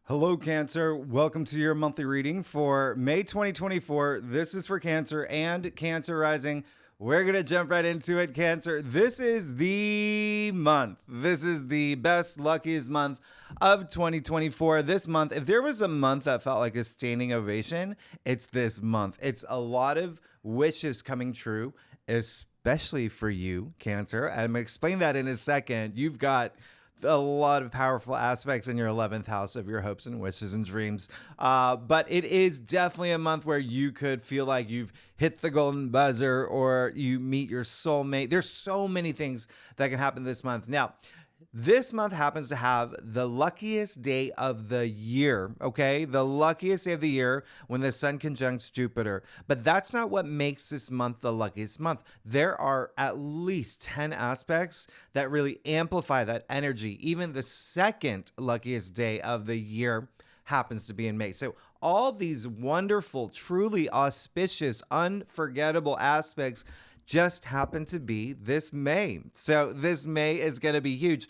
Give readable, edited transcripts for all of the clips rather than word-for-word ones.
Hello, Cancer. Welcome to your monthly reading for May 2024. This is for Cancer and Cancer Rising. We're going to jump right into it, Cancer. This is the month. This is the best, luckiest month of 2024. This month, if there was a month that felt like a standing ovation, it's this month. It's a lot of wishes coming true, especially for you, Cancer. I'm going to explain that in a second. You've got a lot of powerful aspects in your 11th house of your hopes and wishes and dreams. But it is definitely a month where you could feel like you've hit the golden buzzer or you meet your soulmate. There's so many things that can happen this month. Now, this month happens to have the luckiest day of the year, okay? The luckiest day of the year when the sun conjuncts Jupiter. But that's not what makes this month the luckiest month. There are at least 10 aspects that really amplify that energy. Even the second luckiest day of the year happens to be in May. So all these wonderful, truly auspicious, unforgettable aspects just happen to be this May. So this May is going to be huge.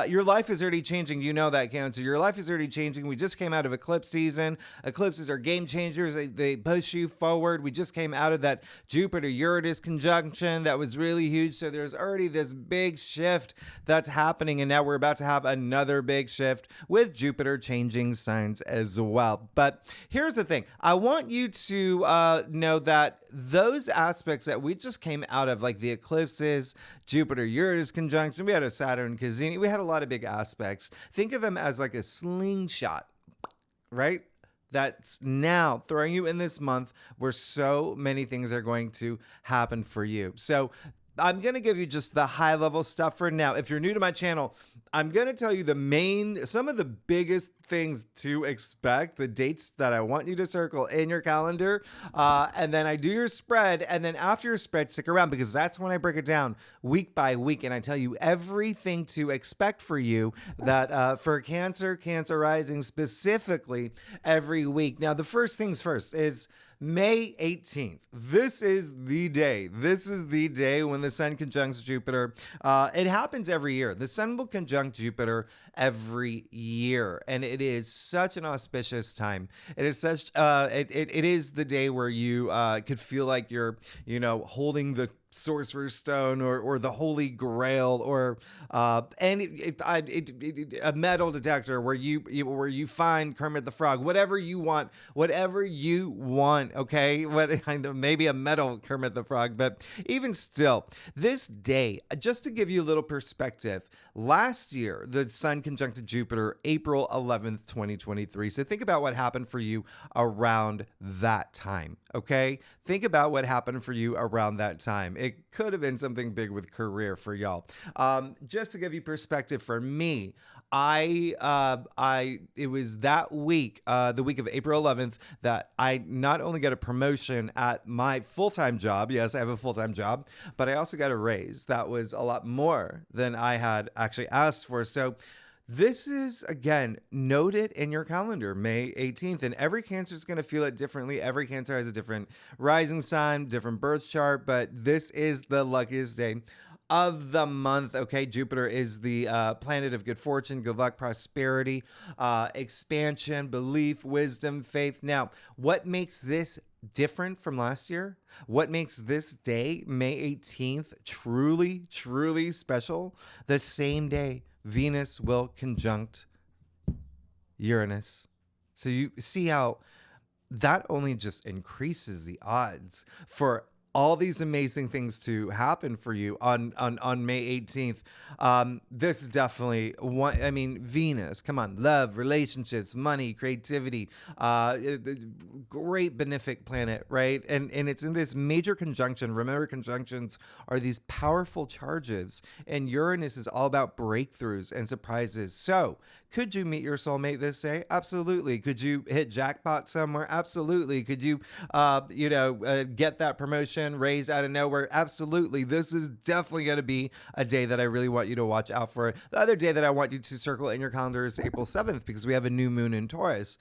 Your life is already changing. You know that, Cancer. Your life is already changing. We just came out of eclipse season. Eclipses are game changers. They push you forward. We just came out of that Jupiter-Uranus conjunction that was really huge. So there's already this big shift that's happening. And now we're about to have another big shift with Jupiter changing signs as well. But here's the thing. I want you to know that those aspects that we just came out of, like the eclipses, Jupiter-Uranus conjunction, we had a Saturn Cassini, we had a lot of big aspects. Think of them as like a slingshot, right? That's now throwing you in this month where so many things are going to happen for you. So I'm going to give you just the high level stuff for now. If you're new to my channel, I'm going to tell you some of the biggest things to expect, the dates that I want you to circle in your calendar. And then I do your spread. And then after your spread, stick around because that's when I break it down week by week. And I tell you everything to expect for you that for Cancer, Cancer Rising specifically every week. Now, the first things first is May 18th. This is the day. This is the day when the sun conjuncts Jupiter. It happens every year. The sun will conjunct Jupiter every year, and it is such an auspicious time. It is such. It is the day where you could feel like you're, holding the Sorcerer's Stone or the Holy Grail or a metal detector where you find Kermit the Frog, whatever you want, okay? Maybe a metal Kermit the Frog, but even still, this day, just to give you a little perspective, last year, the sun conjuncted Jupiter, April 11th, 2023. So think about what happened for you around that time, okay? Think about what happened for you around that time. It could have been something big with career for y'all. Just to give you perspective for me, it was that week, the week of April 11th, that I not only got a promotion at my full-time job. Yes, I have a full-time job, but I also got a raise. That was a lot more than I had actually asked for. So this is, again, noted in your calendar, May 18th, and every Cancer is going to feel it differently. Every Cancer has a different rising sign, different birth chart, but this is the luckiest day of the month. Okay, Jupiter is the planet of good fortune, good luck, prosperity, expansion, belief, wisdom, faith. Now, what makes this different from last year? What makes this day, May 18th, truly, truly special? The same day Venus will conjunct Uranus. So you see how that only just increases the odds for all these amazing things to happen for you on May 18th. This is definitely one. I mean, Venus, come on, love, relationships, money, creativity, great benefic planet, right? And it's in this major conjunction. Remember, conjunctions are these powerful charges, and Uranus is all about breakthroughs and surprises. So could you meet your soulmate this day? Absolutely. Could you hit jackpot somewhere? Absolutely. Could you, get that promotion, raise out of nowhere? Absolutely. This is definitely going to be a day that I really want you to watch out for. The other day that I want you to circle in your calendar is April 7th because we have a new moon in Taurus.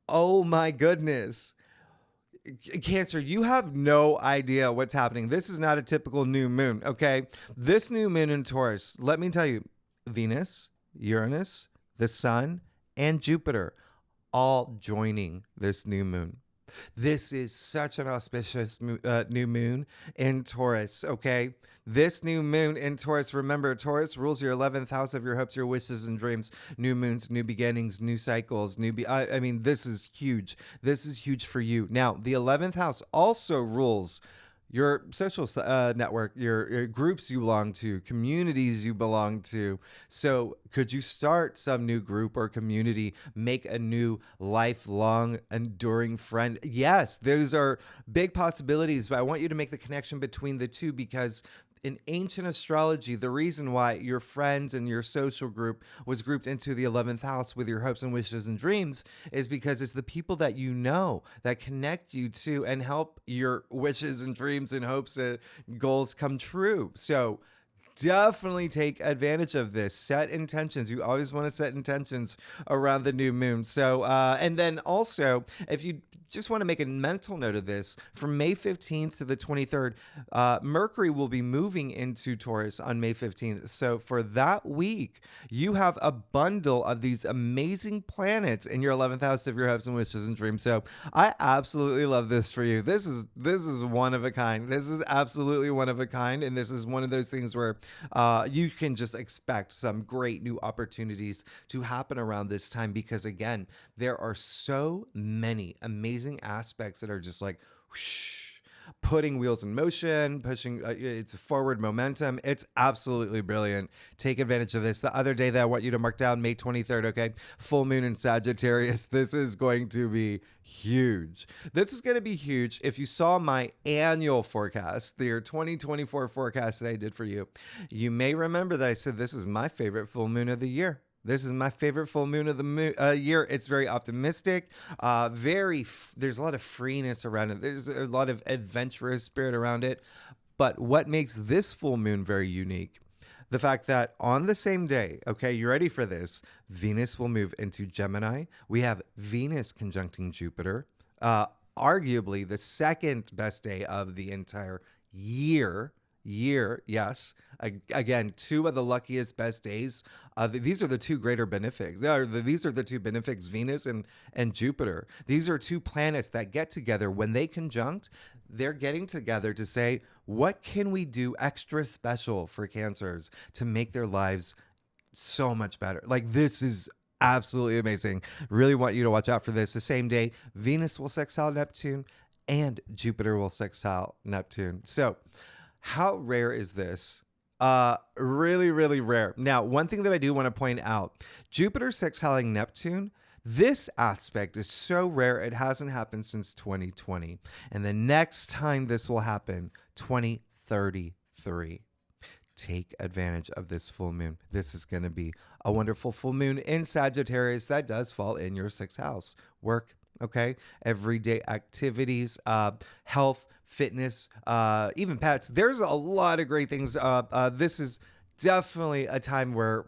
Oh my goodness. Cancer, you have no idea what's happening. This is not a typical new moon, okay? This new moon in Taurus, let me tell you, Venus, Uranus, the sun, and Jupiter all joining this new moon. This is such an auspicious new moon in Taurus, okay? This new moon in Taurus, remember, Taurus rules your 11th house of your hopes, your wishes, and dreams. New moons, new beginnings, new cycles, I mean, this is huge. This is huge for you. Now, the 11th house also rules your social network, your groups you belong to, communities you belong to. So could you start some new group or community, make a new lifelong enduring friend? Yes, those are big possibilities, but I want you to make the connection between the two, because in ancient astrology, the reason why your friends and your social group was grouped into the 11th house with your hopes and wishes and dreams is because it's the people that you know that connect you to and help your wishes and dreams and hopes and goals come true. So definitely take advantage of this. Set intentions. You always want to set intentions around the new moon. So, and then also, if you just want to make a mental note of this, from May 15th to the 23rd, Mercury will be moving into Taurus on May 15th. So for that week, you have a bundle of these amazing planets in your 11th house of your hopes and wishes and dreams. So I absolutely love this for you. This is one of a kind. This is absolutely one of a kind. And this is one of those things where you can just expect some great new opportunities to happen around this time, because again, there are so many amazing aspects that are just like whoosh, putting wheels in motion, pushing it's forward momentum. It's absolutely brilliant. Take advantage of this. The other day that I want you to mark down, May 23rd, okay? Full moon in Sagittarius. This is going to be huge. This is going to be huge. If you saw my annual forecast, the year 2024 forecast that I did for you, you may remember that I said this is my favorite full moon of the year. This is my favorite full moon of the year. It's very optimistic. There's a lot of freeness around it. There's a lot of adventurous spirit around it. But what makes this full moon very unique? The fact that on the same day, okay, you ready for this? Venus will move into Gemini. We have Venus conjuncting Jupiter. Arguably the second best day of the entire year, yes. Again, two of the luckiest best days. These are the two greater benefics. These are the two benefics, Venus and Jupiter. These are two planets that get together. When they conjunct, they're getting together to say, what can we do extra special for Cancers to make their lives so much better? Like, this is absolutely amazing. Really want you to watch out for this. The same day, Venus will sextile Neptune and Jupiter will sextile Neptune. So how rare is this? Really, really rare. Now, one thing that I do want to point out, Jupiter sextiling Neptune, this aspect is so rare, it hasn't happened since 2020. And the next time this will happen, 2033. Take advantage of this full moon. This is going to be a wonderful full moon in Sagittarius that does fall in your sixth house. Work, okay? Everyday activities, health, fitness, even pets. There's a lot of great things. This is definitely a time where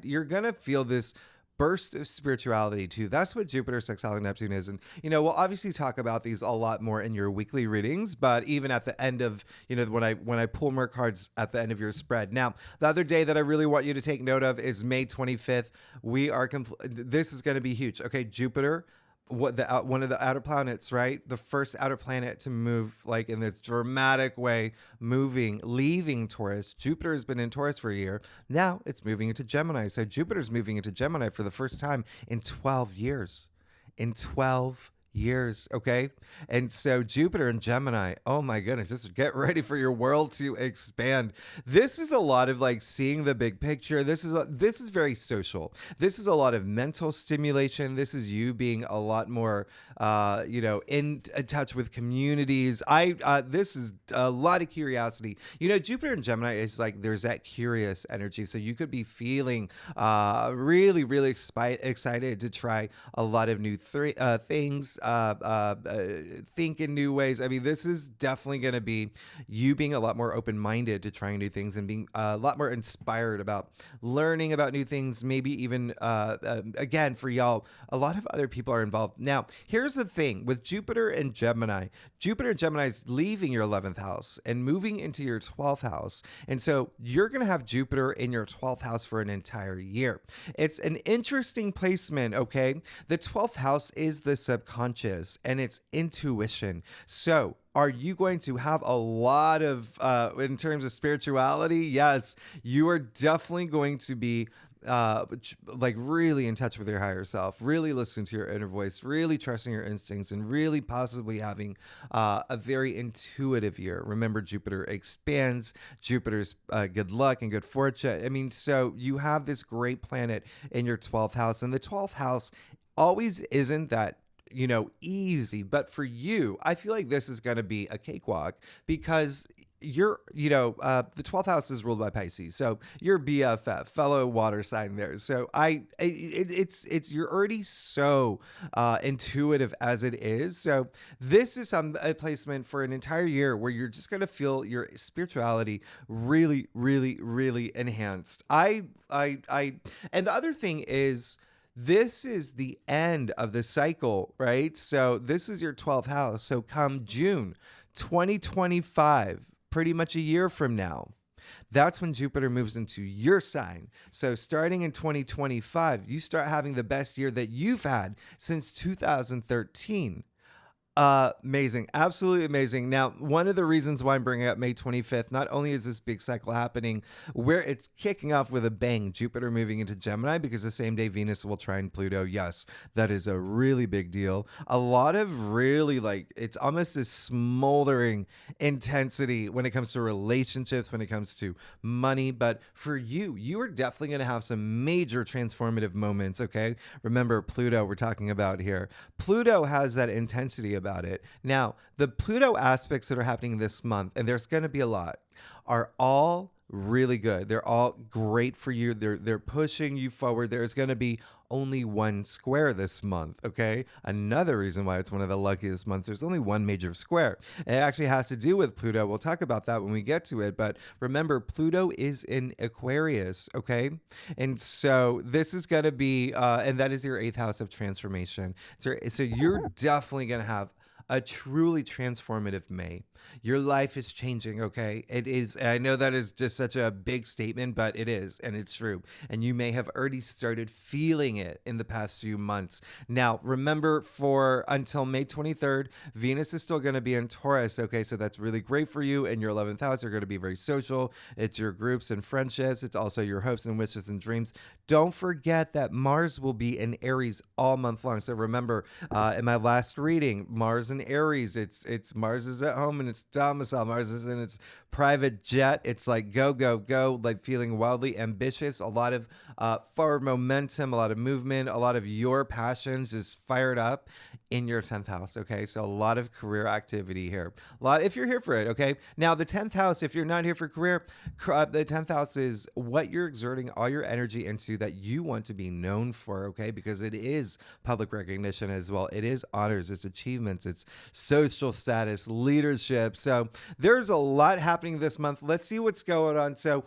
you're gonna feel this burst of spirituality too. That's what Jupiter sextiling Neptune is. And, we'll obviously talk about these a lot more in your weekly readings, but even at the end of, when I pull more cards at the end of your spread. Now, the other day that I really want you to take note of is May 25th. This is going to be huge. Okay. Jupiter, one of the outer planets, right? The first outer planet to move like in this dramatic way, leaving Taurus. Jupiter has been in Taurus for a year. Now it's moving into Gemini. So Jupiter's moving into Gemini for the first time in 12 years. In 12 years, okay? And so Jupiter and Gemini, oh my goodness, just get ready for your world to expand. This is a lot of like seeing the big picture. This is very social. This is a lot of mental stimulation. This is you being a lot more in touch with communities. This is a lot of curiosity. Jupiter and Gemini is like there's that curious energy. So you could be feeling really, really excited to try a lot of new things. think in new ways. I mean, this is definitely going to be you being a lot more open-minded to trying new things and being a lot more inspired about learning about new things. Maybe even, again, for y'all, a lot of other people are involved. Now, here's the thing with Jupiter and Gemini. Jupiter and Gemini is leaving your 11th house and moving into your 12th house. And so you're going to have Jupiter in your 12th house for an entire year. It's an interesting placement, okay? The 12th house is the subconscious and it's intuition. So are you going to have a lot of, in terms of spirituality? Yes, you are definitely going to be like really in touch with your higher self, really listening to your inner voice, really trusting your instincts, and really possibly having a very intuitive year. Remember, Jupiter expands. Jupiter's good luck and good fortune. I mean, so you have this great planet in your 12th house, and the 12th house always isn't that easy. But for you, I feel like this is going to be a cakewalk because the 12th house is ruled by Pisces. So you're BFF, fellow water sign there. So you're already so intuitive as it is. So this is a placement for an entire year where you're just going to feel your spirituality really, really, really enhanced. And the other thing is, this is the end of the cycle, right? So this is your 12th house. So come June 2025, pretty much a year from now, that's when Jupiter moves into your sign. So starting in 2025, you start having the best year that you've had since 2013. Amazing. Absolutely amazing. Now, one of the reasons why I'm bringing up May 25th, not only is this big cycle happening where it's kicking off with a bang, Jupiter moving into Gemini, because the same day Venus will trine Pluto. Yes, that is a really big deal. A lot of really it's almost this smoldering intensity when it comes to relationships, when it comes to money. But for you are definitely going to have some major transformative moments. Okay. Remember Pluto we're talking about here. Pluto has that intensity about it. Now, the Pluto aspects that are happening this month, and there's going to be a lot, are all really good. They're all great for you. They're pushing you forward. There's going to be only one square this month, okay? Another reason why it's one of the luckiest months, there's only one major square. It actually has to do with Pluto. We'll talk about that when we get to it, but remember, Pluto is in Aquarius, okay? And so this is going to be, and that is your 8th house of transformation. So you're definitely going to have a truly transformative May. Your life is changing, okay? It is. I know that is just such a big statement, but it is, and it's true. And you may have already started feeling it in the past few months. Now, remember, until May 23rd, Venus is still going to be in Taurus, okay? So that's really great for you. In your 11th house, you're going to be very social. It's your groups and friendships. It's also your hopes and wishes and dreams. Don't forget that Mars will be in Aries all month long. So remember, in my last reading, Mars in Aries, it's Mars is at home and it's domicile. Mars is in its private jet. It's like go, go, go, like feeling wildly ambitious. A lot of forward momentum, a lot of movement, a lot of your passions is fired up in your 10th house, okay? So a lot of career activity here. A lot if you're here for it, okay? Now, the 10th house, if you're not here for career, the 10th house is what you're exerting all your energy into that you want to be known for, okay? Because it is public recognition as well. It is honors, it's achievements, it's social status, leadership. So there's a lot happening this month. Let's see what's going on. So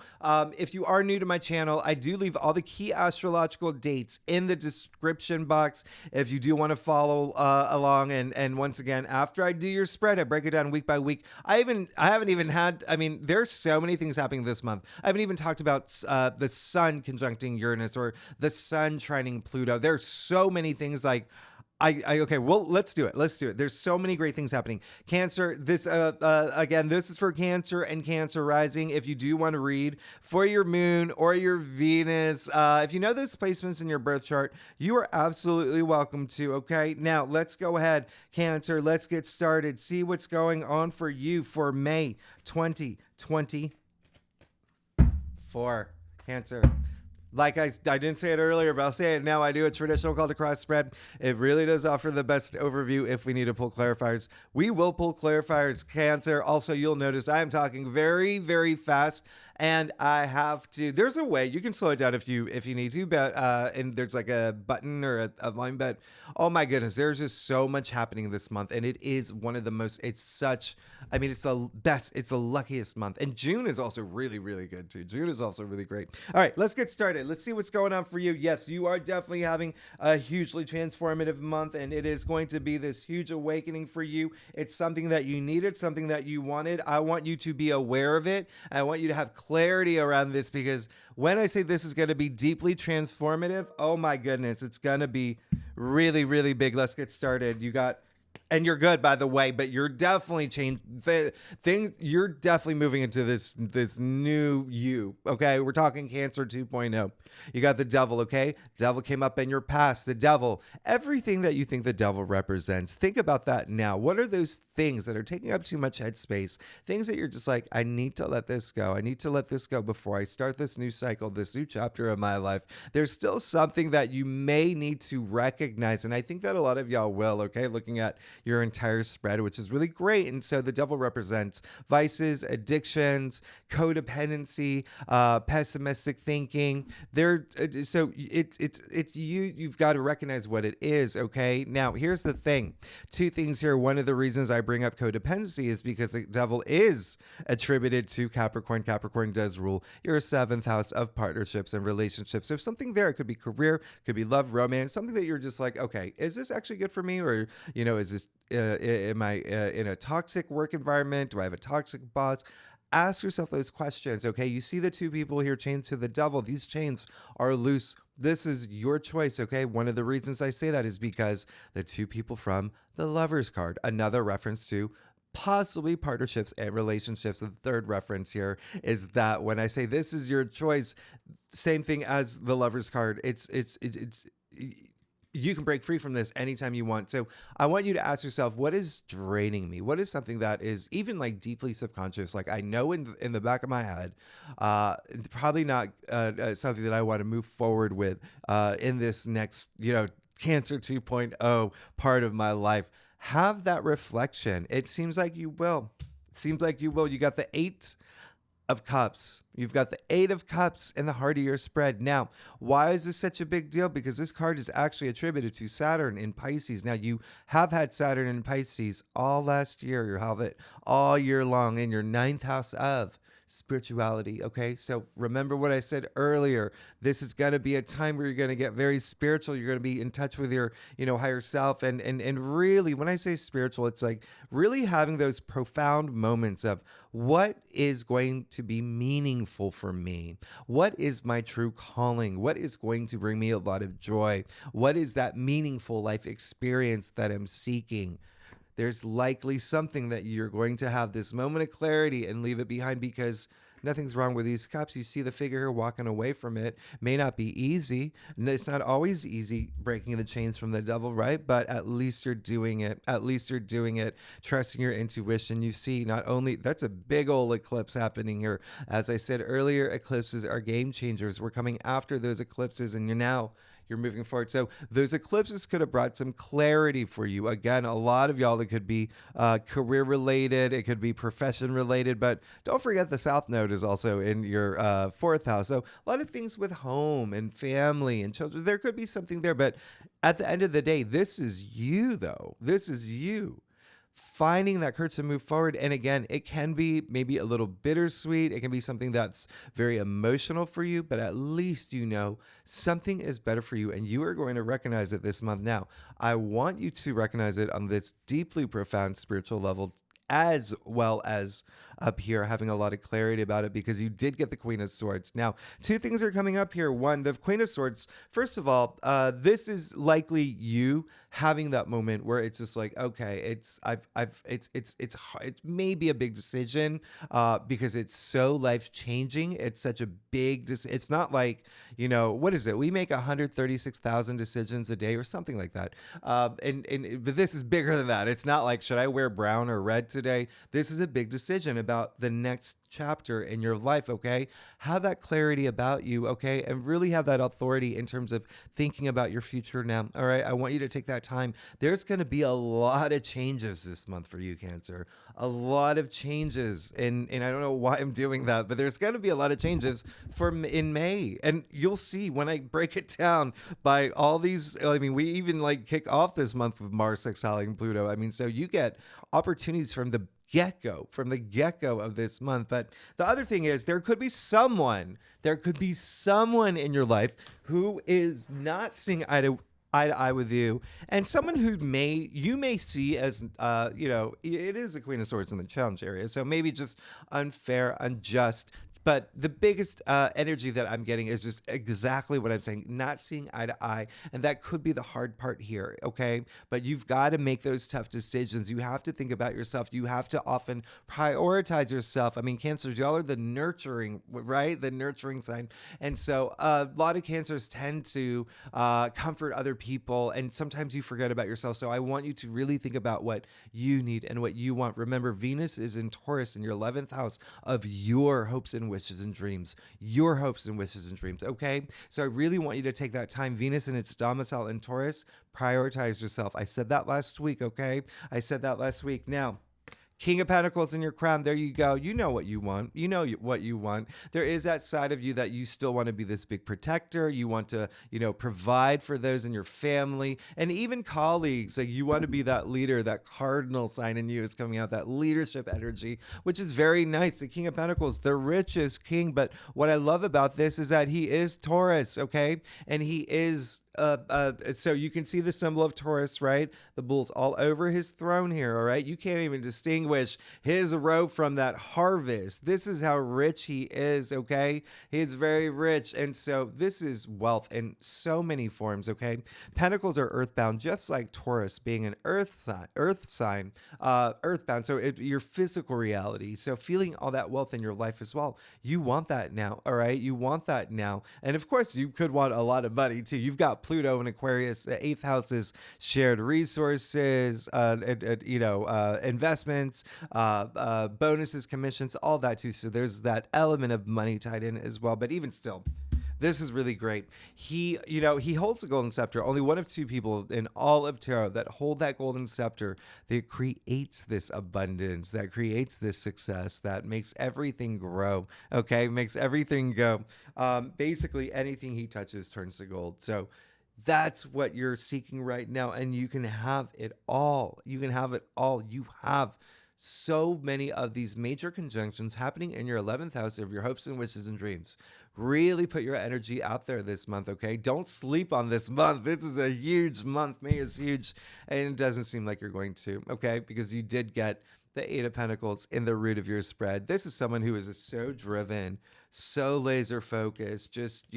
if you are new to my channel, I do leave all the key astrological dates in the description box if you do want to follow along. And once again, after I do your spread, I break it down week by week. I haven't even had, there's so many things happening this month. I haven't even talked about the sun conjuncting Uranus or the sun trining Pluto. There's so many things okay, well, let's do it. There's so many great things happening. Cancer, this is for Cancer and Cancer rising. If you do want to read for your moon or your Venus, if you know those placements in your birth chart, you are absolutely welcome to, okay? Now, let's go ahead, Cancer, let's get started. See what's going on for you for May 2024. Cancer. Like I didn't say it earlier, but I'll say it now. I do a traditional call to cross spread. It really does offer the best overview if we need to pull clarifiers. We will pull clarifiers, Cancer. Also, you'll notice I am talking very, very fast And I have to, there's a way you can slow it down if you need to, but and there's like a button or a line, but oh my goodness, there's just so much happening this month. And it is one of the most, it's such, I mean, it's the best, it's the luckiest month. And June is also really, really good too. June is also really great. All right, let's get started. Let's see what's going on for you. Yes, you are definitely having a hugely transformative month, and it is going to be this huge awakening for you. It's something that you needed, something that you wanted. I want you to be aware of it. I want you to have clarity around this, because when I say this is going to be deeply transformative, oh my goodness, it's going to be really, really big. Let's get started. And you're good, by the way, but you're definitely changed things. You're definitely moving into this new you. Okay, we're talking Cancer 2.0. You got the devil. Okay, devil came up in your past. The devil, everything that you think the devil represents. Think about that now. What are those things that are taking up too much headspace? Things that you're just like, I need to let this go. I need to let this go before I start this new cycle, this new chapter of my life. There's still something that you may need to recognize, and I think that a lot of y'all will. Okay, looking at your entire spread, which is really great. And so the devil represents vices, addictions, codependency, pessimistic thinking. So it's you've got to recognize what it is. Okay, now here's the thing. Two things here. One of the reasons I bring up codependency is because the devil is attributed to Capricorn. Capricorn does rule your seventh house of partnerships and relationships. There's something there. It could be career, could be love, romance, something that you're just like, okay, is this actually good for me? Or, is this, am I in a toxic work environment? Do I have a toxic boss? Ask yourself those questions, okay? You see the two people here chained to the devil. These chains are loose. This is your choice, okay? One of the reasons I say that is because the two people from the Lover's card, another reference to possibly partnerships and relationships. The third reference here is that when I say this is your choice, same thing as the Lover's card. It's you can break free from this anytime you want. So I want you to ask yourself, what is draining me? What is something that is even like deeply subconscious? Like I know in the back of my head, probably not something that I want to move forward with in this next, Cancer 2.0 part of my life. Have that reflection. It seems like you will. You got the 8 of Cups. You've got the 8 of Cups in the heart of your spread. Now, why is this such a big deal? Because this card is actually attributed to Saturn in Pisces. Now, you have had Saturn in Pisces all last year. You have it all year long in your 9th house of spirituality. Okay, so remember what I said earlier. This is going to be a time where you're going to get very spiritual. You're going to be in touch with your higher self, and really, when I say spiritual, it's like really having those profound moments of what is going to be meaningful for me, what is my true calling, what is going to bring me a lot of joy, what is that meaningful life experience that I'm seeking. There's likely something that you're going to have this moment of clarity and leave it behind, because nothing's wrong with these cups. You see the figure here walking away from it. May not be easy. It's not always easy breaking the chains from the devil, right? But at least you're doing it. Trusting your intuition. You see, not only, that's a big old eclipse happening here. As I said earlier, eclipses are game changers. We're coming after those eclipses, and you're moving forward. So those eclipses could have brought some clarity for you. Again, a lot of y'all, it could be career related, it could be profession related, but don't forget the South Node is also in your 4th house. So a lot of things with home and family and children. There could be something there, but at the end of the day, this is you though. This is you. Finding that courage to move forward. And again, it can be maybe a little bittersweet. It can be something that's very emotional for you, but at least something is better for you, and you are going to recognize it this month. Now, I want you to recognize it on this deeply profound spiritual level, as well as up here having a lot of clarity about it, because you did get the Queen of Swords. Now, 2 things are coming up here. One, the Queen of Swords. First of all, this is likely you having that moment where it's just like, okay, it's maybe a big decision because it's so life changing. It's such a big. It's not like what is it? We make 136,000 decisions a day or something like that. But this is bigger than that. It's not like, should I wear brown or red today? This is a big decision about the next chapter in your life, okay? Have that clarity about you, okay? And really have that authority in terms of thinking about your future now, all right? I want you to take that time. There's going to be a lot of changes this month for you, Cancer. A lot of changes. And I don't know why I'm doing that, but there's going to be a lot of changes in May. And you'll see when I break it down by all these, I mean, we even like kick off this month with Mars exiling Pluto. I mean, so you get opportunities from the get-go of this month. But the other thing is there could be someone in your life who is not seeing eye to eye with you, and someone who you may see as it is a Queen of Swords in the challenge area, so maybe just unfair, unjust. But the biggest energy that I'm getting is just exactly what I'm saying, not seeing eye to eye. And that could be the hard part here, okay? But you've got to make those tough decisions. You have to think about yourself. You have to often prioritize yourself. I mean, Cancers, y'all are the nurturing, right? The nurturing sign. And so a lot of Cancers tend to comfort other people. And sometimes you forget about yourself. So I want you to really think about what you need and what you want. Remember, Venus is in Taurus in your 11th house of your hopes and wishes and dreams, your hopes and wishes and dreams. Okay. So I really want you to take that time. Venus in its domicile in Taurus, prioritize yourself. I said that last week. Okay. I said that last week. Now, King of Pentacles in your crown. There you go. You know what you want. You know what you want. There is that side of you that you still want to be this big protector. You want to, provide for those in your family and even colleagues. Like you want to be that leader. That cardinal sign in you is coming out, that leadership energy, which is very nice. The King of Pentacles, the richest king. But what I love about this is that he is Taurus, okay? And he is so you can see the symbol of Taurus, right? The bull's all over his throne here, all right? You can't even distinguish his robe from that harvest. This is how rich he is, okay? He's very rich. And so this is wealth in so many forms, okay? Pentacles are earthbound, just like Taurus being an earthbound. So your physical reality. So feeling all that wealth in your life as well. You want that now, all right? You want that now. And of course, you could want a lot of money too. You've got Pluto and Aquarius, the 8th house is shared resources, investments, bonuses, commissions, all that too. So there's that element of money tied in as well. But even still, this is really great. He holds the golden scepter. Only one of two people in all of tarot that hold that golden scepter that creates this abundance, that creates this success, that makes everything grow, okay? Makes everything go. Basically, anything he touches turns to gold. So that's what you're seeking right now, and you can have it all. You can have it all. You have so many of these major conjunctions happening in your 11th house of your hopes and wishes and dreams. Really put your energy out there this month, okay? Don't sleep on this month. This is a huge month. May is huge, and it doesn't seem like you're going to, okay? Because you did get the 8 of Pentacles in the root of your spread. This is someone who is so driven, so laser focused, just,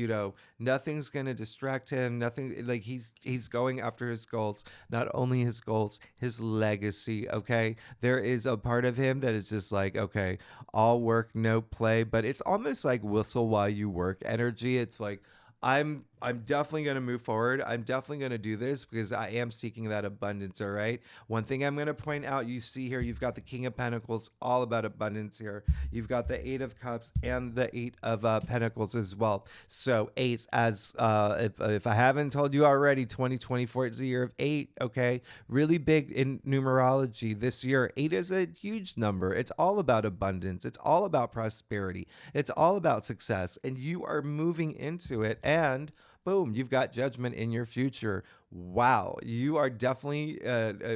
nothing's going to distract him. Nothing, like he's going after his goals, not only his goals, his legacy. Okay. There is a part of him that is just like, okay, all work, no play, but it's almost like whistle while you work energy. It's like, I'm definitely going to move forward. I'm definitely going to do this because I am seeking that abundance, all right? One thing I'm going to point out, you see here, you've got the King of Pentacles, all about abundance here. You've got the 8 of Cups and the 8 of Pentacles as well. So 8, as if I haven't told you already, 2024 is a year of 8, okay? Really big in numerology this year. 8 is a huge number. It's all about abundance. It's all about prosperity. It's all about success, and you are moving into it, and boom, you've got judgment in your future. Wow. You are definitely,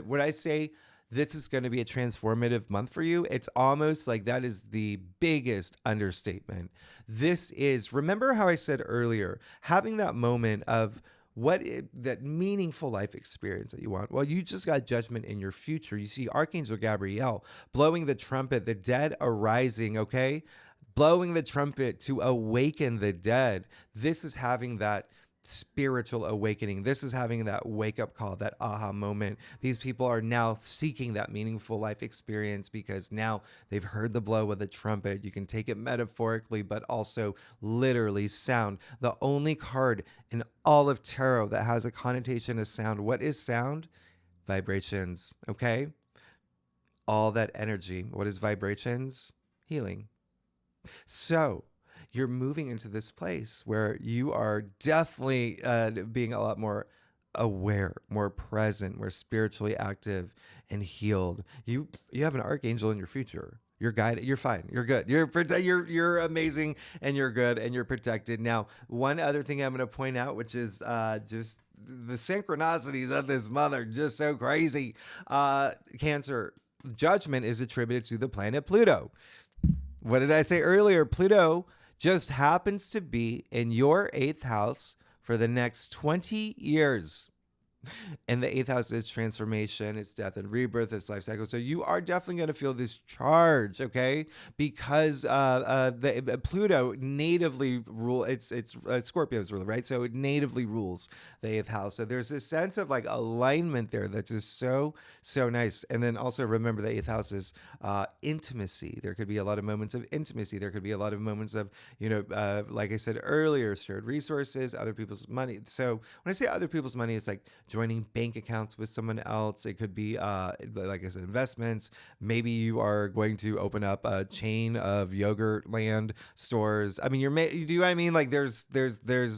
when I say this is going to be a transformative month for you, it's almost like that is the biggest understatement. This is, remember how I said earlier, having that moment of that meaningful life experience that you want. Well, you just got judgment in your future. You see Archangel Gabriel blowing the trumpet, the dead arising, okay? Blowing the trumpet to awaken the dead. This is having that spiritual awakening. This is having that wake-up call, that aha moment. These people are now seeking that meaningful life experience because now they've heard the blow of the trumpet. You can take it metaphorically, but also literally sound. The only card in all of tarot that has a connotation of sound. What is sound? Vibrations, okay? All that energy. What is vibrations? healing. So you're moving into this place where you are definitely being a lot more aware, more present, more spiritually active and healed. You have an archangel in your future. You're guided. You're fine. You're good. You're amazing, and you're good, and you're protected. Now, one other thing I'm going to point out, which is just the synchronicities of this month are just so crazy. Cancer judgment is attributed to the planet Pluto. What did I say earlier? Pluto just happens to be in your 8th house for the next 20 years. And the 8th house is transformation, it's death and rebirth, it's life cycle. So you are definitely going to feel this charge, okay? Because the Pluto natively it's Scorpio's ruler, right? So it natively rules the 8th house. So there's this sense of like alignment there that's just so nice. And then also remember the 8th house is intimacy. There could be a lot of moments of intimacy. There could be a lot of moments of, like I said earlier, shared resources, other people's money. So when I say other people's money, it's like joining bank accounts with someone else. It could be, like I said, investments. Maybe you are going to open up a chain of yogurt land stores. I mean, you do you know what I mean? Like there's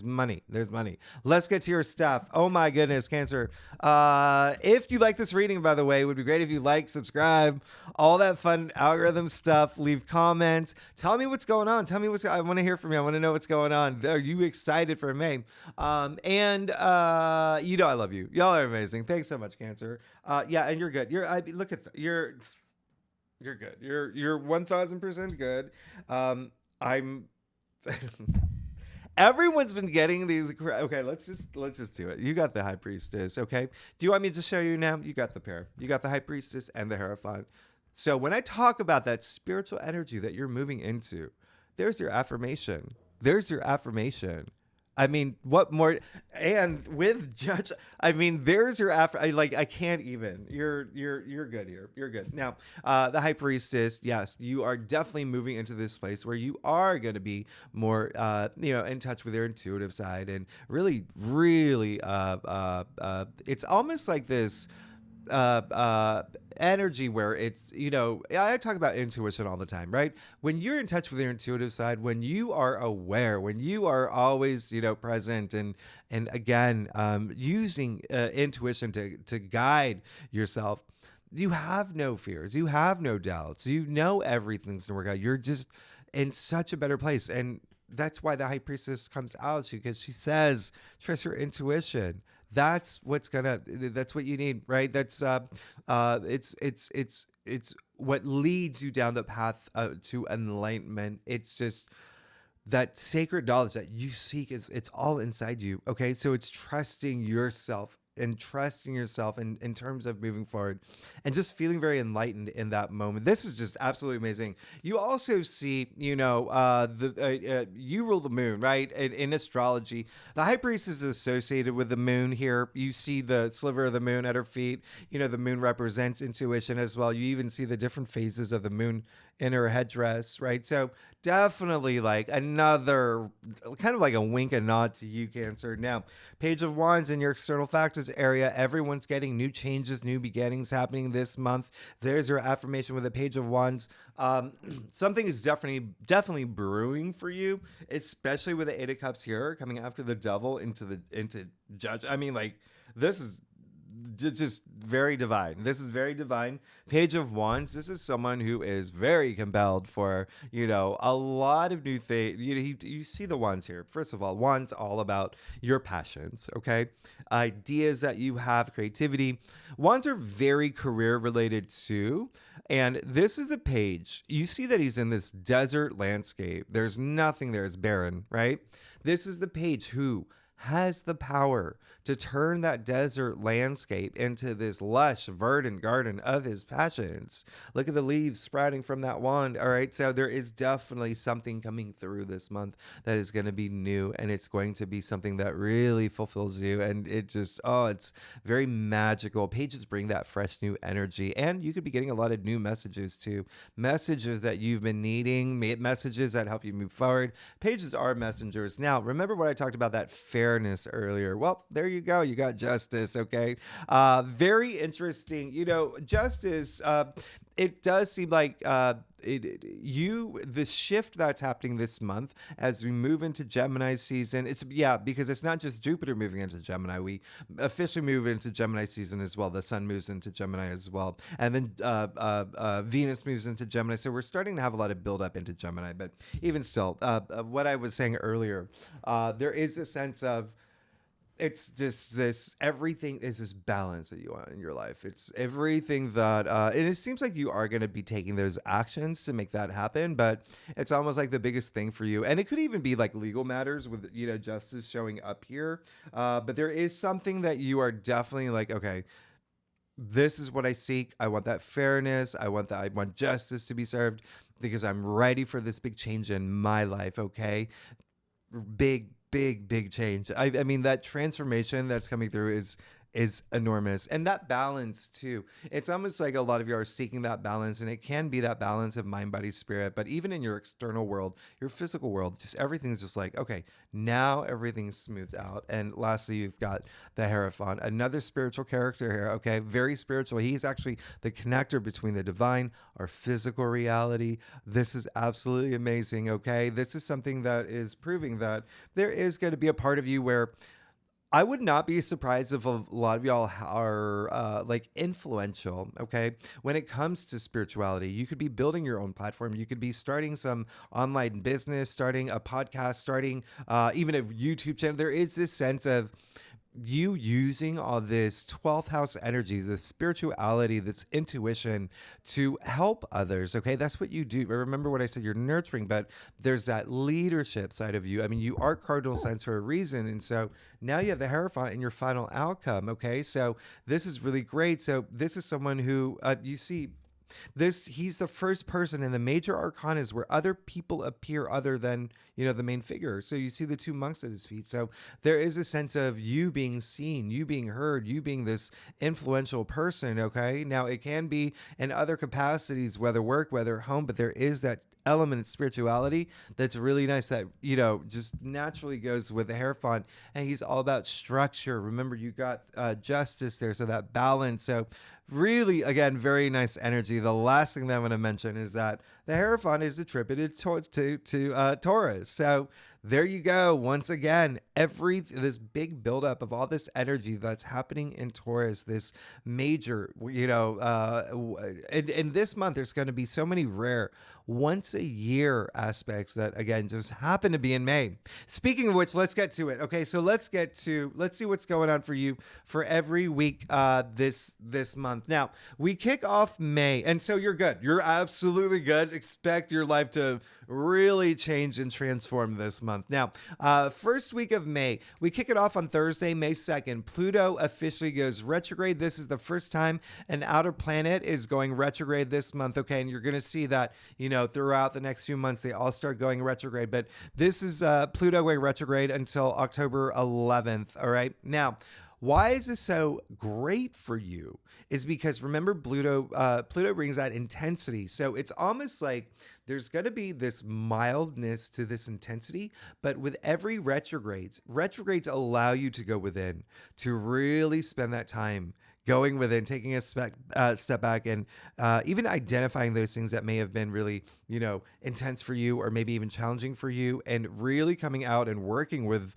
money. There's money. Let's get to your stuff. Oh my goodness, Cancer. If you like this reading, by the way, it would be great if you like, subscribe, all that fun algorithm stuff. Leave comments. Tell me what's going on. I want to hear from you. I want to know what's going on. Are you excited for May? I love you. Y'all are amazing. Thanks so much, Cancer. Yeah, and you're good. You're good. You're 1000% good. I'm. Everyone's been getting these. Okay, let's just do it. You got the High Priestess. Okay. Do you want me to show you now? You got the pair. You got the High Priestess and the Hierophant. So when I talk about that spiritual energy that you're moving into, there's your affirmation. I mean, what more? And with judge, I mean, there's your I can't even. You're good here. You're good. Now, the High Priestess, yes, you are definitely moving into this place where you are going to be more, in touch with your intuitive side, and really, it's almost like this. Energy where it's, I talk about intuition all the time, right? When you're in touch with your intuitive side, when you are aware, when you are always, present and again, using intuition to guide yourself, you have no fears, you have no doubts, everything's gonna work out. You're just in such a better place. And that's why the High Priestess comes out to you, because she says, trust your intuition. That's what you need, right? That's it's what leads you down the path to enlightenment. It's just that sacred knowledge that you seek it's all inside you. Okay. So it's trusting yourself in terms of moving forward and just feeling very enlightened in that moment. This is just absolutely amazing. You also see, you rule the moon, right? In astrology, the High Priestess is associated with the moon here. You see the sliver of the moon at her feet. The moon represents intuition as well. You even see the different phases of the moon in her headdress, right? So definitely like another kind of like a wink and nod to you, Cancer. Now, Page of Wands in your external factors area, everyone's getting new changes, new beginnings happening this month. There's your affirmation with the Page of Wands. Something is definitely brewing for you, especially with the Eight of Cups here coming after the Devil into Judge. I mean, like, this is just very divine. This is very divine. Page of Wands. This is someone who is very compelled for, a lot of new things. You see the wands here. First of all, wands all about your passions, okay? Ideas that you have, creativity. Wands are very career related too. And this is a page. You see that he's in this desert landscape. There's nothing there. It's barren, right? This is the page who has the power to turn that desert landscape into this lush, verdant garden of his passions. Look at the leaves sprouting from that wand. All right. So there is definitely something coming through this month that is going to be new, and it's going to be something that really fulfills you. And it just, it's very magical. Pages bring that fresh new energy, and you could be getting a lot of new messages too. Messages that you've been needing, messages that help you move forward. Pages are messengers. Now, remember what I talked about, that fairness earlier. Well, there you go. You got justice. Okay. Very interesting. Justice, it does seem like the shift that's happening this month as we move into Gemini season. Because it's not just Jupiter moving into Gemini. We officially move into Gemini season as well. The sun moves into Gemini as well, and then Venus moves into Gemini. So we're starting to have a lot of build up into Gemini. But even still, what I was saying earlier, there is a sense of, it's just this, everything is this balance that you want in your life. It's everything that, and it seems like you are going to be taking those actions to make that happen, but it's almost like the biggest thing for you. And it could even be like legal matters with, justice showing up here. But there is something that you are definitely like, okay, this is what I seek. I want that fairness. I want justice to be served because I'm ready for this big change in my life. Okay. Big change. I mean, that transformation that's coming through is enormous. And that balance too. It's almost like a lot of you are seeking that balance, and it can be that balance of mind, body, spirit. But even in your external world, your physical world, just everything's just like, okay, now everything's smoothed out. And lastly, you've got the Hierophant, another spiritual character here. Okay, very spiritual. He's actually the connector between the divine, our physical reality. This is absolutely amazing. Okay, this is something that is proving that there is going to be a part of you where I would not be surprised if a lot of y'all are like influential, okay? When it comes to spirituality, you could be building your own platform. You could be starting some online business, starting a podcast, starting even a YouTube channel. There is this sense of you using all this 12th house energy, this spirituality, this intuition to help others. Okay. That's what you do. Remember what I said, you're nurturing, but there's that leadership side of you. I mean, you are cardinal signs for a reason. And so now you have the Hierophant in your final outcome. Okay. So this is really great. So this is someone who you see, he's the first person in the major arcanas where other people appear other than, the main figure. So you see the two monks at his feet. So there is a sense of you being seen, you being heard, you being this influential person. Okay. Now it can be in other capacities, whether work, whether home, but there is that element of spirituality that's really nice that, just naturally goes with the Hierophant. And he's all about structure. Remember, you got justice there. So that balance. So really, again, very nice energy. The last thing that I'm going to mention is that the Hierophant is attributed to Taurus. So there you go. Once again, this big buildup of all this energy that's happening in Taurus, this major, in this month, there's going to be so many rare once a year aspects that, again, just happen to be in May. Speaking of which, let's get to it. Okay, so let's see what's going on for you for every week this month. Now, we kick off May, and so you're good. You're absolutely good. Expect your life to really change and transform this month. Now, first week of May, we kick it off on Thursday, May 2nd. Pluto officially goes retrograde. This is the first time an outer planet is going retrograde this month. Okay, and you're going to see that, throughout the next few months, they all start going retrograde. But this is Pluto going retrograde until October 11th. All right. Now, why is this so great for you? Is because remember, Pluto brings that intensity. So it's almost like there's going to be this mildness to this intensity, but with every retrogrades allow you to go within, to really spend that time going within, taking a step back, and even identifying those things that may have been really, intense for you, or maybe even challenging for you, and really coming out and working with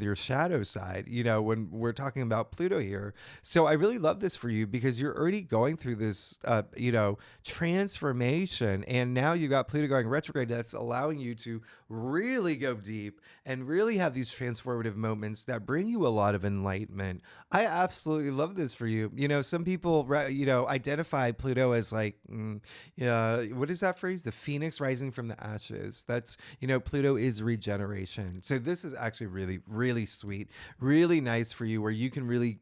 your shadow side, when we're talking about Pluto here. So I really love this for you because you're already going through this, transformation. And now you got Pluto going retrograde. That's allowing you to really go deep and really have these transformative moments that bring you a lot of enlightenment. I absolutely love this for you. Some people, identify Pluto as like, what is that phrase? The phoenix rising from the ashes. That's, Pluto is regeneration. So this is actually really, really sweet, really nice for you, where you can really,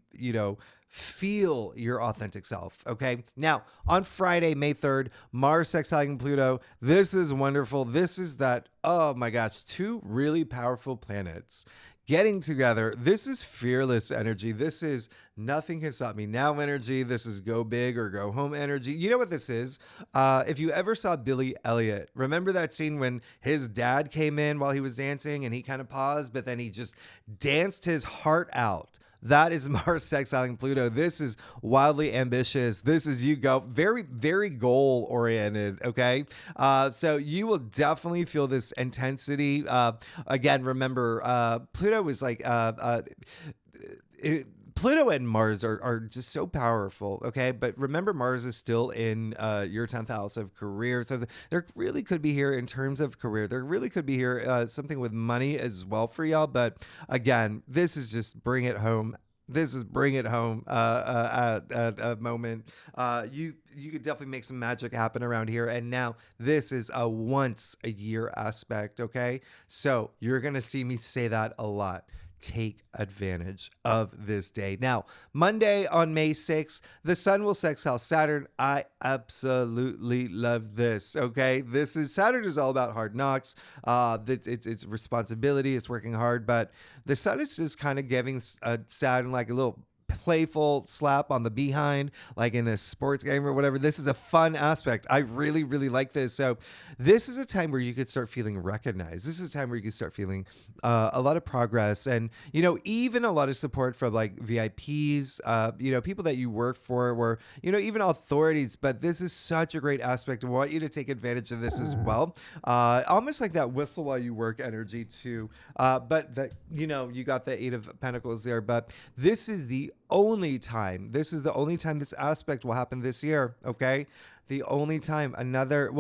feel your authentic self. Okay. Now on Friday, May 3rd, Mars sextiling Pluto. This is wonderful. This is that, oh my gosh, two really powerful planets getting together. This is fearless energy. This is nothing can stop me now energy. This is go big or go home energy. You know what this is? If you ever saw Billy Elliot, remember that scene when his dad came in while he was dancing and he kind of paused, but then he just danced his heart out. That is Mars sextiling Pluto. This is wildly ambitious. This is you go very, very goal oriented. Okay. So you will definitely feel this intensity. Again, remember, Pluto is like, Pluto and Mars are just so powerful, okay? But remember, Mars is still in your 10th house of career. So there really could be here in terms of career. There really could be here something with money as well for y'all. But again, this is just bring it home. This is bring it home at a moment. You could definitely make some magic happen around here. And now this is a once a year aspect, okay? So you're going to see me say that a lot. Take advantage of this day. Now, Monday on May 6th, the sun will sextile Saturn. I absolutely love this. Okay. Saturn is all about hard knocks. It's responsibility. It's working hard, but the sun is just kind of giving Saturn like a little playful slap on the behind, like in a sports game or whatever. This is a fun aspect. I really, really like this. So this is a time where you could start feeling recognized. This is a time where you could start feeling a lot of progress and, even a lot of support from like VIPs, people that you work for or, even authorities. But this is such a great aspect. I want you to take advantage of this as well. Almost like that whistle while you work energy too. But that, you got the Eight of Pentacles there, but this is the only time this aspect will happen this year. Okay. The only time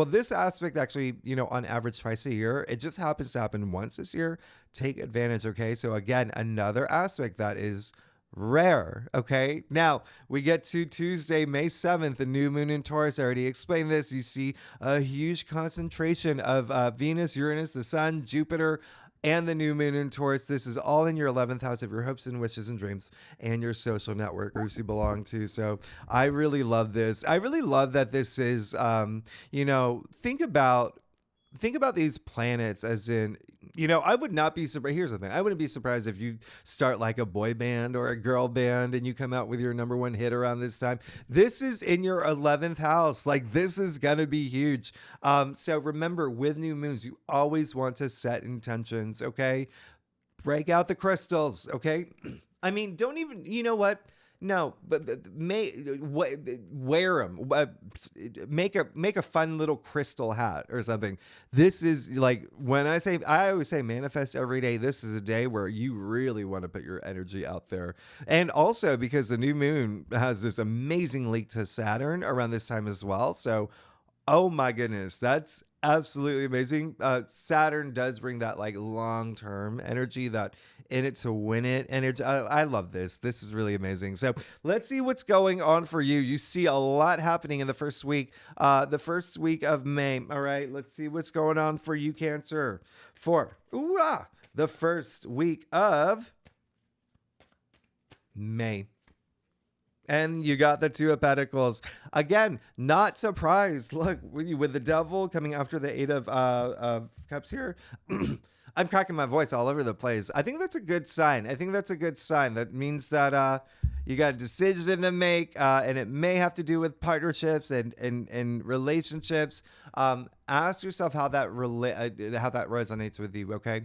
this aspect actually, on average twice a year, it just happens to happen once this year. Take advantage. Okay. So again, another aspect that is rare. Okay. Now we get to Tuesday, May 7th, the new moon in Taurus. I already explained this. You see a huge concentration of Venus, Uranus, the sun, Jupiter, and the new moon in Taurus. This is all in your 11th house of your hopes and wishes and dreams and your social network groups you belong to. So I really love this. I really love that this is, think about these planets as in, I would not be surprised. Here's the thing. I wouldn't be surprised if you start like a boy band or a girl band and you come out with your number one hit around this time. This is in your 11th house. Like this is going to be huge. So remember, with new moons, you always want to set intentions. Okay. Break out the crystals. Okay. I mean, don't even, you know what? No, but wear them. Make a fun little crystal hat or something. This is like I always say manifest every day. This is a day where you really want to put your energy out there. And also because the new moon has this amazing link to Saturn around this time as well. So, oh my goodness, that's absolutely amazing. Saturn does bring that like long-term energy, that in it to win it energy. I love this. This is really amazing. So let's see what's going on for you. You see a lot happening in the first week of May. All right, let's see what's going on for you, Cancer, for the first week of May. And you got the Two of Pentacles. Again, not surprised. Look, with the Devil coming after the Eight of Cups here. I'm cracking my voice all over the place. I think that's a good sign. That means that you got a decision to make, and it may have to do with partnerships and relationships. Ask yourself how that resonates with you, okay?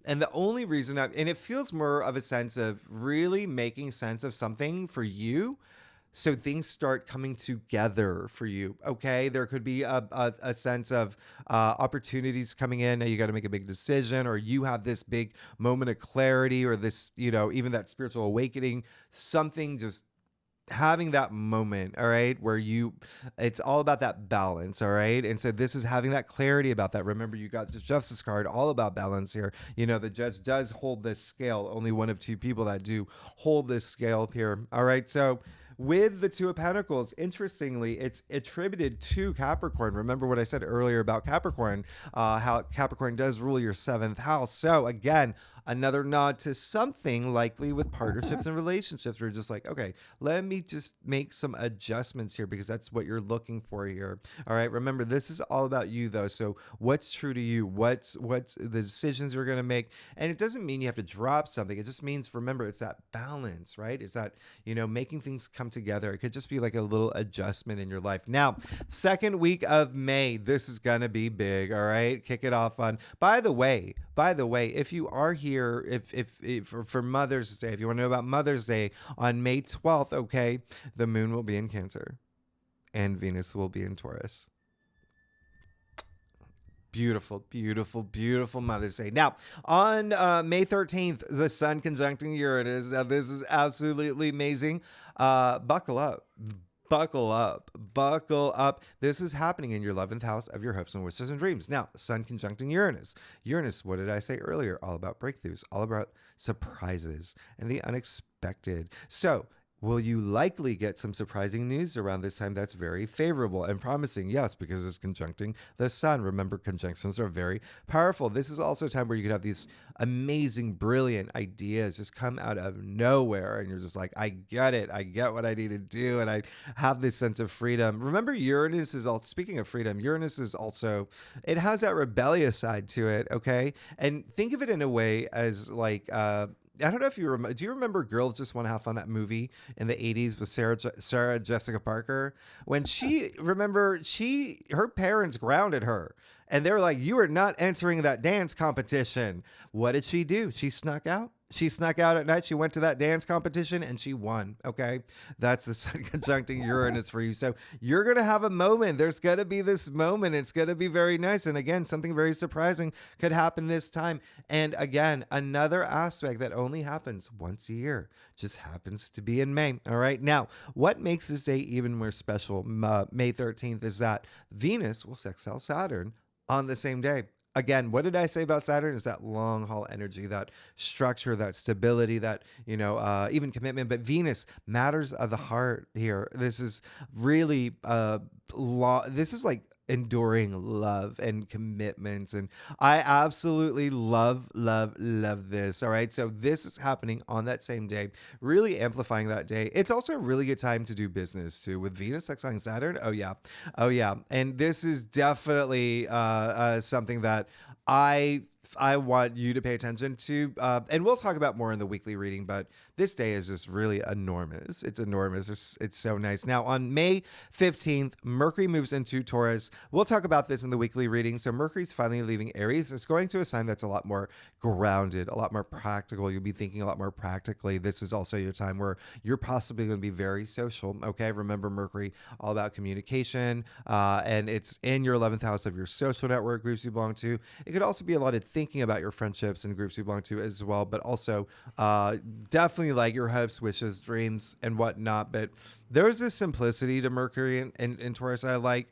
And the only reason, and it feels more of a sense of really making sense of something for you, so things start coming together for you, okay? There could be a sense of opportunities coming in. Now you got to make a big decision, or you have this big moment of clarity, or this, even that spiritual awakening, something just having that moment, all right, where it's all about that balance, all right? And so this is having that clarity about that. Remember, you got the Justice card, all about balance here. The judge does hold this scale. Only one of two people that do hold this scale here, all right? So with the Two of Pentacles, interestingly, it's attributed to Capricorn. Remember what I said earlier about Capricorn, how Capricorn does rule your 7th house. So again, another nod to something likely with partnerships and relationships. We're just like, okay, let me just make some adjustments here because that's what you're looking for here. All right. Remember, this is all about you though. So what's true to you? What's the decisions you're going to make? And it doesn't mean you have to drop something. It just means, remember, it's that balance, right? It's that, making things come together. It could just be like a little adjustment in your life. Now, second week of May, this is going to be big. All right. Kick it off on, by the way, if you are here year, if for Mother's Day, if you want to know about Mother's Day, on May 12th, okay, the moon will be in Cancer and Venus will be in Taurus. Beautiful, beautiful, beautiful Mother's Day. Now, on May 13th, the sun conjuncting Uranus. Now, this is absolutely amazing. Buckle up. Buckle up. Buckle up. This is happening in your 11th house of your hopes and wishes and dreams. Now, sun conjuncting Uranus. Uranus, what did I say earlier? All about breakthroughs, all about surprises and the unexpected. So, will you likely get some surprising news around this time that's very favorable and promising? Yes, because it's conjuncting the sun. Remember, conjunctions are very powerful. This is also a time where you could have these amazing, brilliant ideas just come out of nowhere. And you're just like, I get it. I get what I need to do. And I have this sense of freedom. Remember, Uranus is also, speaking of freedom, Uranus is also, it has that rebellious side to it. Okay. And think of it in a way as like, I don't know if you remember. Do you remember Girls Just Want to Have Fun, that movie in the 80s with Sarah Jessica Parker? When her parents grounded her and they were like, you are not entering that dance competition. What did she do? She snuck out. She snuck out at night. She went to that dance competition and she won. Okay. That's the sun conjuncting Uranus for you. So you're going to have a moment. There's going to be this moment. It's going to be very nice. And again, something very surprising could happen this time. And again, another aspect that only happens once a year, just happens to be in May. All right. Now, what makes this day even more special, May 13th, is that Venus will sextile Saturn on the same day. Again, what did I say about Saturn? Is that long haul energy, that structure, that stability, that, even commitment. But Venus, matters of the heart here. This is really, this is like enduring love and commitments. And I absolutely love this. All right. So this is happening on that same day, really amplifying that day. It's also a really good time to do business too, with Venus sextiling Saturn. Oh yeah. And this is definitely something that I want you to pay attention to. And we'll talk about more in the weekly reading, but this day is just really enormous. It's enormous. It's so nice. Now, on May 15th, Mercury moves into Taurus. We'll talk about this in the weekly reading. So Mercury's finally leaving Aries. It's going to a sign that's a lot more grounded, a lot more practical. You'll be thinking a lot more practically. This is also your time where you're possibly going to be very social. Okay. Remember, Mercury, all about communication. And it's in your 11th house of your social network, groups you belong to. It could also be a lot of thinking about your friendships and groups you belong to as well, but also definitely like your hopes, wishes, dreams, and whatnot. But there's this simplicity to Mercury in Taurus I like.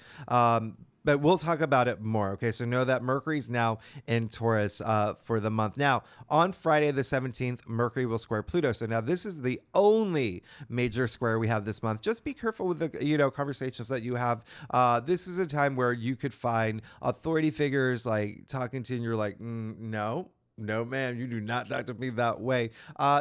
But we'll talk about it more. Okay, so know that Mercury's now in Taurus for the month. Now, on Friday the 17th, Mercury will square Pluto. So now this is the only major square we have this month. Just be careful with the conversations that you have. This is a time where you could find authority figures like talking to you and you're like, no, ma'am, you do not talk to me that way.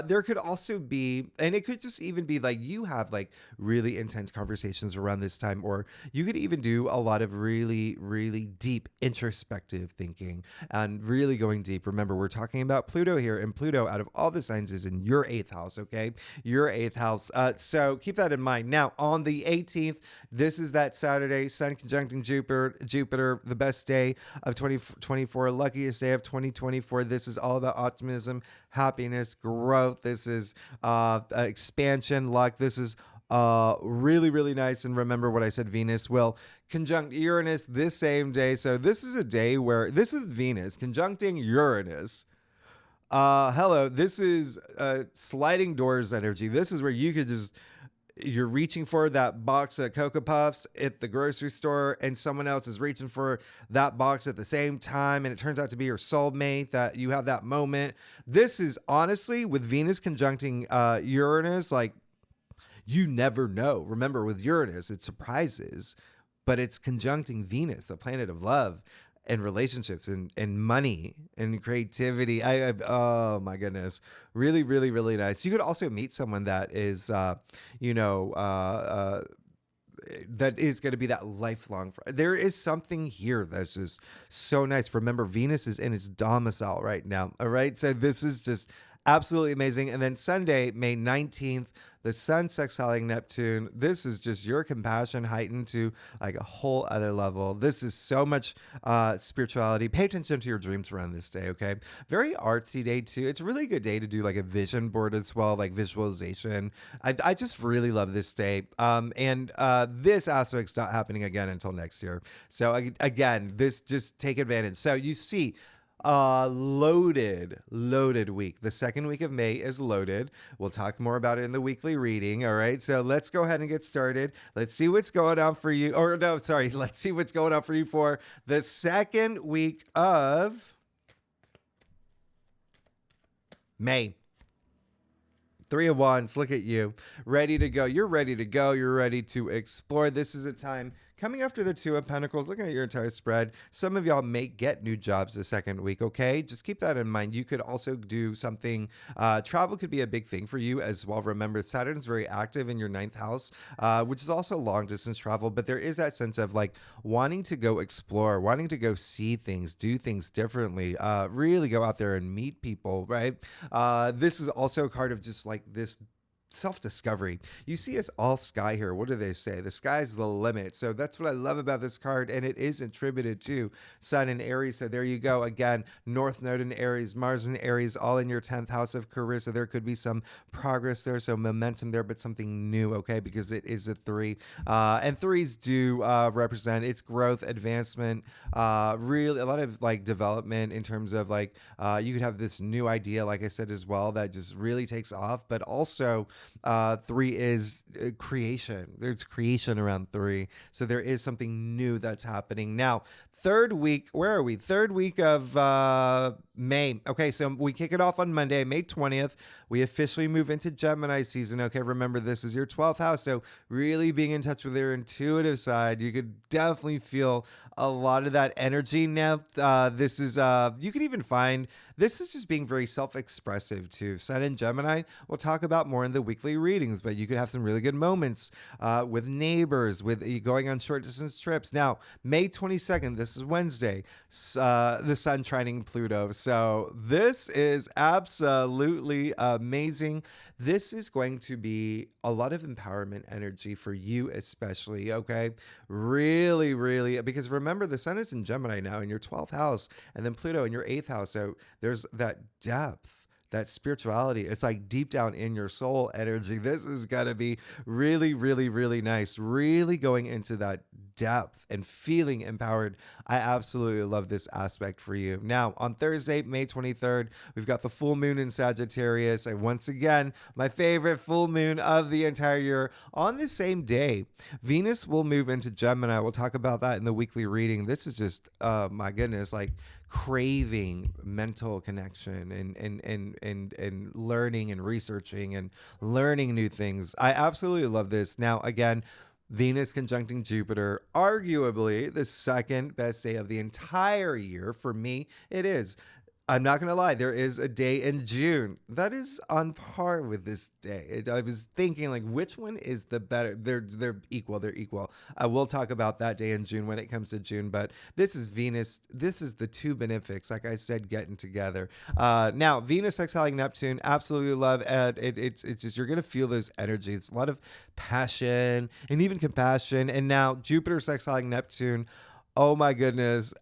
There could also be, and it could just even be like you have like really intense conversations around this time, or you could even do a lot of really, really deep introspective thinking and really going deep. Remember, we're talking about Pluto here, and Pluto, out of all the signs, is in your 8th house, okay? Your 8th house. So keep that in mind. Now, on the 18th, this is that Saturday, Sun conjuncting Jupiter, the best day of 2024, luckiest day of 2024. This is all about optimism, happiness, growth. This is expansion, luck. This is really, really nice. And remember what I said, Venus will conjunct Uranus this same day. So this is a day where this is Venus conjuncting Uranus. Hello, this is sliding doors energy. This is where you could just, you're reaching for that box of Cocoa Puffs at the grocery store and someone else is reaching for that box at the same time, and it turns out to be your soulmate, that you have that moment. This is honestly, with Venus conjuncting Uranus, like, you never know. Remember, with Uranus, it surprises, but it's conjuncting Venus, the planet of love and relationships and money and creativity. Oh my goodness. Really, really, really nice. You could also meet someone that is, that is going to be that lifelong. There is something here that's just so nice. Remember, Venus is in its domicile right now. All right. So this is just Absolutely amazing. And then Sunday, May 19th, the sun sextiling Neptune. This is just your compassion heightened to like a whole other level. This is so much spirituality. Pay attention to your dreams around this day, okay? Very artsy day too. It's a really good day to do like a vision board as well, like visualization. I just really love this day. And this aspect's not happening again until next year. So again, this just take advantage. So you see, loaded week. The second week of May is loaded. We'll talk more about it in the weekly reading. All right. So let's go ahead and get started. Let's see what's going on for you. Or no, sorry. Let's see what's going on for you for the second week of May. Three of Wands, look at you. Ready to go. You're ready to go. You're ready to explore. This is a time coming after the Two of Pentacles, looking at your entire spread. Some of y'all may get new jobs the second week, okay? Just keep that in mind. You could also do something. Travel could be a big thing for you as well. Remember, Saturn is very active in your ninth house, which is also long distance travel. But there is that sense of like wanting to go explore, wanting to go see things, do things differently, really go out there and meet people, right? This is also a card of just like this self-discovery. You see it's all sky here. What do they say? The sky's the limit. So that's what I love about this card, and it is attributed to Sun in Aries. So there you go. Again, North Node in Aries, Mars in Aries, all in your 10th house of career. So there could be some progress there, so momentum there, but something new, okay? Because it is a 3. And 3s do represent its growth, advancement, really a lot of like development in terms of like you could have this new idea, like I said as well, that just really takes off, but also 3 is creation. There's creation around 3. So there is something new that's happening. Now, third week, where are we? Third week of May. Okay, so we kick it off on Monday, May 20th. We officially move into Gemini season. Okay, remember this is your 12th house. So really being in touch with your intuitive side, you could definitely feel a lot of that energy now. This is, you could even find, this is just being very self-expressive too. Sun in Gemini, we'll talk about more in the weekly readings, but you could have some really good moments with neighbors, with going on short distance trips. Now, May 22nd, this is Wednesday, the sun trining Pluto. So this is absolutely amazing. This is going to be a lot of empowerment energy for you, especially, okay? Really, really, because remember, the sun is in Gemini now in your 12th house, and then Pluto in your 8th house. So there's that depth, that spirituality. It's like deep down in your soul energy. This is going to be really, really, really nice. Really going into that depth and feeling empowered. I absolutely love this aspect for you. Now, on Thursday, May 23rd, we've got the full moon in Sagittarius. And once again, my favorite full moon of the entire year. On the same day, Venus will move into Gemini. We'll talk about that in the weekly reading. This is just, my goodness, like craving mental connection and learning and researching and learning new things. I absolutely love this. Now, again, Venus conjuncting Jupiter, arguably the second best day of the entire year. For me, it is. I'm not going to lie. There is a day in June that is on par with this day. I was thinking like, which one is the better? They're equal. They're equal. We'll talk about that day in June when it comes to June, but this is Venus. This is the two benefics, like I said, getting together. Now, Venus exiling Neptune, absolutely love it. It's just, you're going to feel those energies, a lot of passion and even compassion. And now Jupiter exiling Neptune. Oh my goodness.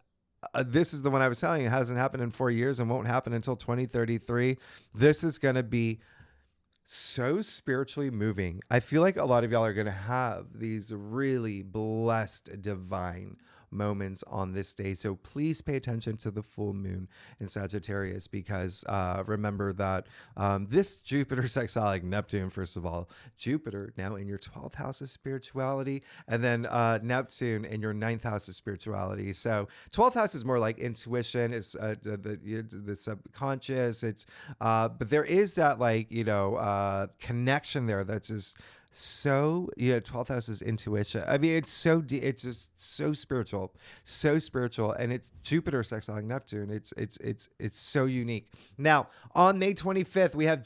This is the one I was telling you, it hasn't happened in 4 years and won't happen until 2033. This is going to be so spiritually moving. I feel like a lot of y'all are going to have these really blessed, divine moments on this day. So please pay attention to the full moon in Sagittarius, because remember that this Jupiter sextiling Neptune, first of all, Jupiter now in your 12th house of spirituality, and then Neptune in your 9th house of spirituality. So 12th house is more like intuition. It's the subconscious. It's but there is that like, connection there that's just so 12th house is intuition. I mean, it's so it's just so spiritual, and it's Jupiter sextiling Neptune. It's so unique. Now on May 25th we have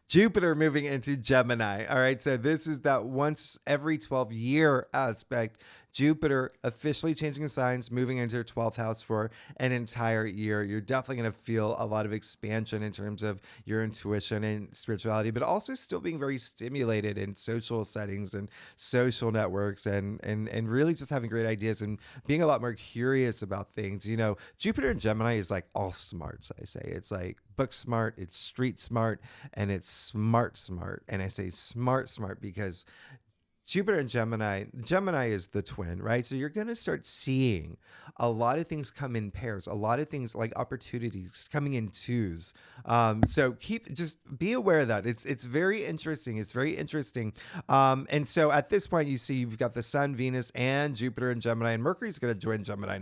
Jupiter moving into Gemini. All right. So this is that once every 12-year aspect. Jupiter officially changing signs, moving into your 12th house for an entire year. You're definitely going to feel a lot of expansion in terms of your intuition and spirituality, but also still being very stimulated in social settings and social networks and really just having great ideas and being a lot more curious about things. You know, Jupiter and Gemini is like all smarts, I say. It's like book smart, it's street smart, and it's smart. And I say smart because Jupiter and Gemini is the twin, right? So you're going to start seeing a lot of things come in pairs, a lot of things like opportunities coming in twos. So just be aware of that. It's very interesting. It's very interesting. And so at this point, you see you've got the Sun, Venus, and Jupiter and Gemini, and Mercury's going to join Gemini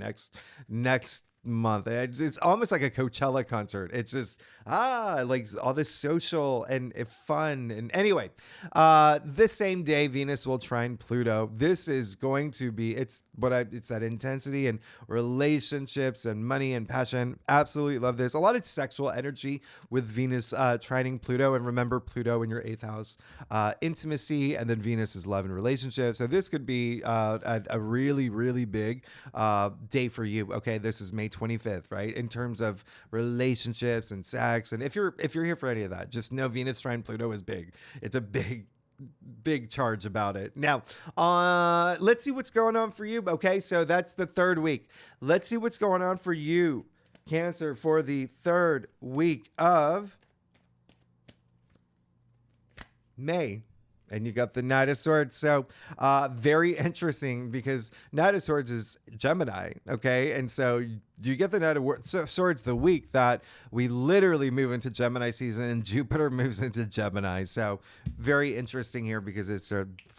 next month. It's almost like a Coachella concert. It's just like all this social and fun. And anyway, this same day Venus will trine Pluto. This is going to be it's that intensity and relationships and money and passion. Absolutely love this. A lot of sexual energy with Venus trining Pluto, and remember Pluto in your 8th house, intimacy, and then Venus is love and relationships. So this could be a really big day for you. Okay, this is May 25th, right? In terms of relationships and sex. And if you're here for any of that, just know Venus trine Pluto is big. It's a big charge about it. Now, let's see what's going on for you. Okay, so that's the 3rd week. Let's see what's going on for you, Cancer, for the 3rd week of May. And you got the Knight of Swords. So very interesting because Knight of Swords is Gemini, okay? And so you get the Knight of Swords the week that we literally move into Gemini season and Jupiter moves into Gemini. So very interesting here because it's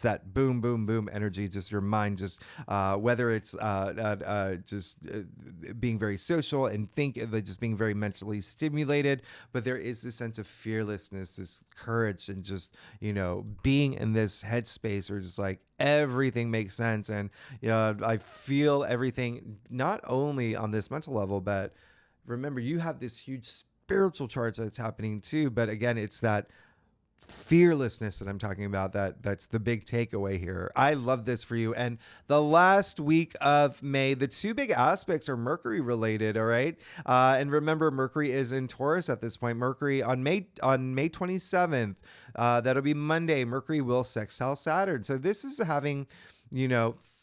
that boom energy, just your mind, just whether it's being very social and just being very mentally stimulated. But there is this sense of fearlessness, this courage, and just, being in this headspace where just like everything makes sense. And I feel everything not only on this mental level, but remember you have this huge spiritual charge that's happening too. But again, it's that fearlessness that I'm talking about. That's the big takeaway here. I love this for you. And the last week of May, the 2 big aspects are Mercury related. All right. And remember, Mercury is in Taurus at this point. Mercury on May 27th, that'll be Monday. Mercury will sextile Saturn. So this is having,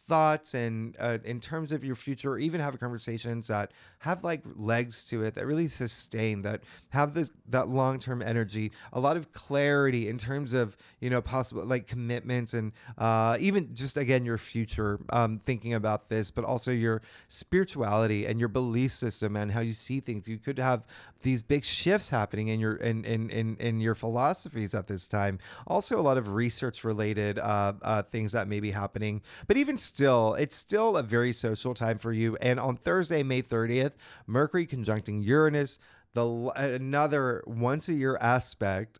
thoughts and in terms of your future, or even have conversations that have like legs to it, that really sustain, that have that long-term energy, a lot of clarity in terms of possible like commitments and even just again your future, thinking about this, but also your spirituality and your belief system and how you see things. You could have these big shifts happening in your in your philosophies at this time. Also a lot of research related things that may be happening, but even still, it's still a very social time for you. And on Thursday, May 30th, Mercury conjuncting Uranus, another once a year aspect.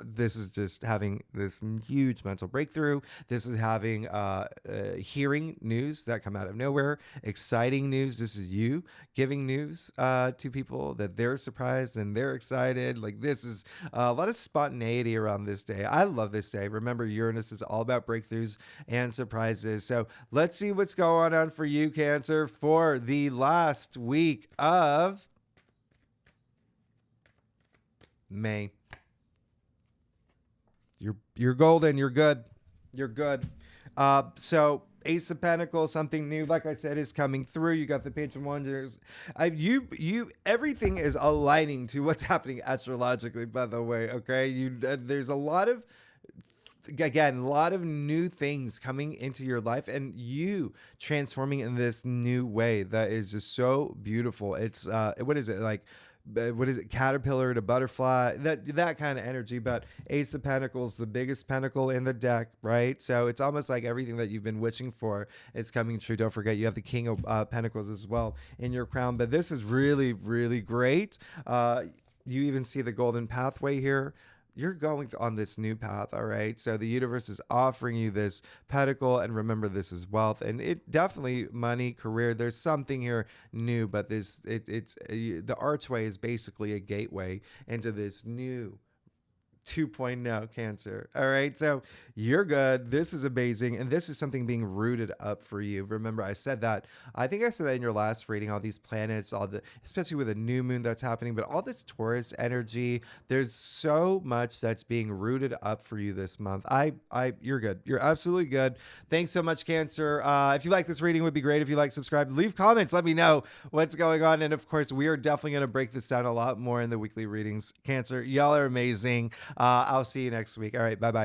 This is just having this huge mental breakthrough. This is having hearing news that come out of nowhere, exciting news. This is you giving news to people that they're surprised and they're excited. Like this is a lot of spontaneity around this day. I love this day. Remember, Uranus is all about breakthroughs and surprises. So let's see what's going on for you, Cancer, for the last week of May. You're golden. You're good. You're good. So Ace of Pentacles, something new, like I said, is coming through. You got the Page of Wands. Everything is aligning to what's happening astrologically. By the way, okay. There's a lot of new things coming into your life and you transforming in this new way that is just so beautiful. It's what is it like? What is it? Caterpillar to butterfly, that kind of energy. But Ace of Pentacles, the biggest pentacle in the deck, right? So it's almost like everything that you've been wishing for is coming true. Don't forget, you have the King of Pentacles as well in your crown. But this is really, really great. You even see the golden pathway here. You're going on this new path, all right? So the universe is offering you this pentacle, and remember, this is wealth, and it definitely money, career. There's something here new, but the archway is basically a gateway into this new 2.0 Cancer. All right. So you're good. This is amazing. And this is something being rooted up for you. Remember, I said that. I think I said that in your last reading, all these planets, especially with a new moon that's happening, but all this Taurus energy, there's so much that's being rooted up for you this month. You're good. You're absolutely good. Thanks so much, Cancer. If you like this reading, it would be great if you like, subscribe, leave comments. Let me know what's going on. And of course, we are definitely going to break this down a lot more in the weekly readings. Cancer, y'all are amazing. I'll see you next week. All right. Bye-bye.